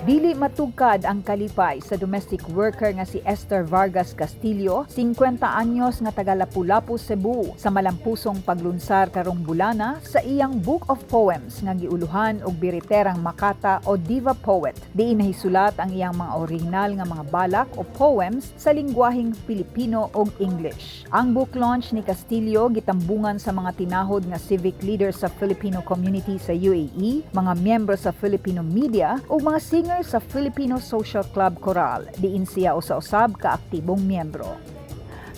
Dili matugkad ang kalipay sa domestic worker nga si Esther Vargas Castillo, 50 anyos nga taga Lapu-Lapu, Cebu, sa malampusong paglunsar karong bulana sa iyang Book of Poems nga giuluhan og biriterang Makata o Diva Poet. Diin nahisulat ang iyang mga original nga mga balak o poems sa lingwaheng Pilipino ug English. Ang book launch ni Castillo gitambungan sa mga tinahod nga civic leaders sa Filipino community sa UAE, mga miyembro sa Filipino media ug mga singer sa Filipino Social Club Coral. Diin siya usa-usab ka aktibong miyembro.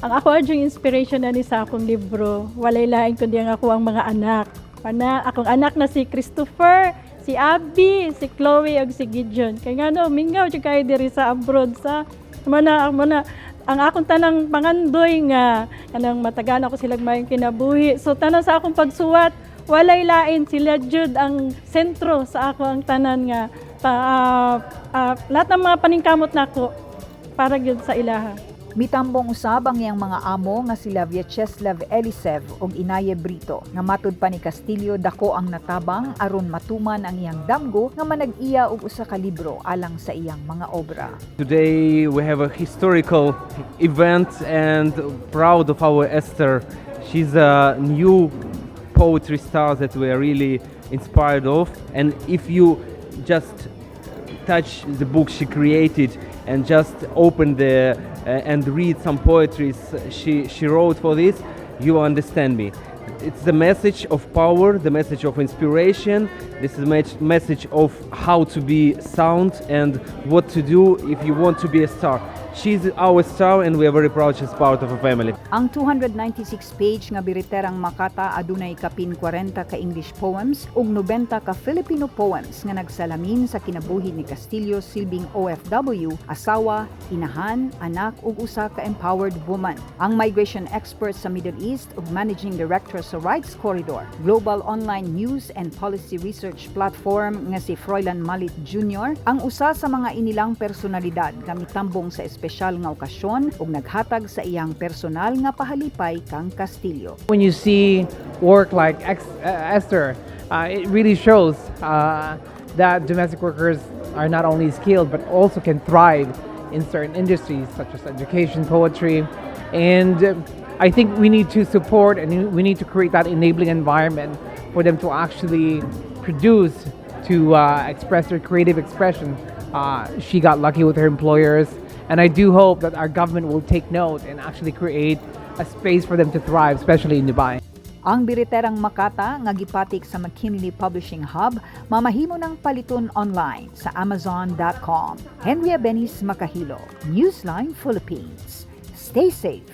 Ang ako yung inspiration na ni sa akong libro, walay lain kundi ang ako ang mga anak. Akong anak na si Christopher, si Abby, si Chloe ug si Gideon. Kay ngano mingaw jud kay diri sa abroad sa ang akong tanang pangandoy nga kanang matagan ako silang mayong kinabuhi. So tanan sa akong pagsuwat, walay lain sila jud ang sentro sa ako ang tanan nga lahat ng mga paningkamot nako para gyud sa ilaha. Mitambong usab ang iyang mga amo nga sila Vyacheslav Elisev ug Inaye Brito nga matud pa ni Castillo dako ang natabang aron matuman ang iyang damgo nga manag-iya og usa ka libro alang sa iyang mga obra. Today we have a historical event and proud of our Esther. She's a new poetry star that we are really inspired of, and if you just touch the book she created and just open and read some poetry she wrote for this, you understand me. It's the message of power, the message of inspiration. This is the message of how to be sound and what to do if you want to be a star. She's our star and we are very proud she's part of a family. Ang 296-page nga biriterang Makata adunay kapin 40 ka English poems ug 90 ka Filipino poems nga nagsalamin sa kinabuhi ni Castillo silbing OFW, asawa, inahan, anak ug usa ka empowered woman. Ang migration expert sa Middle East ug managing director sa Rights Corridor, global online news and policy research platform nga si Froilan Malit Jr. ang usa sa mga inilang personalidad nga mitambong sa espesyal nga okasyon ug naghatag sa iyang personal nga pahalipay kang Castillo. When you see work like Esther, it really shows that domestic workers are not only skilled but also can thrive in certain industries such as education, poetry, and I think we need to support and we need to create that enabling environment for them to actually produce, to express their creative expression. She got lucky with her employers, and I do hope that our government will take note and actually create a space for them to thrive, especially in Dubai. Ang biriterang Makata nga gipatik sa McKinley Publishing Hub mamahimo ng paliton online sa amazon.com. Henry Abenis Makahilo, Newsline Philippines. Stay safe.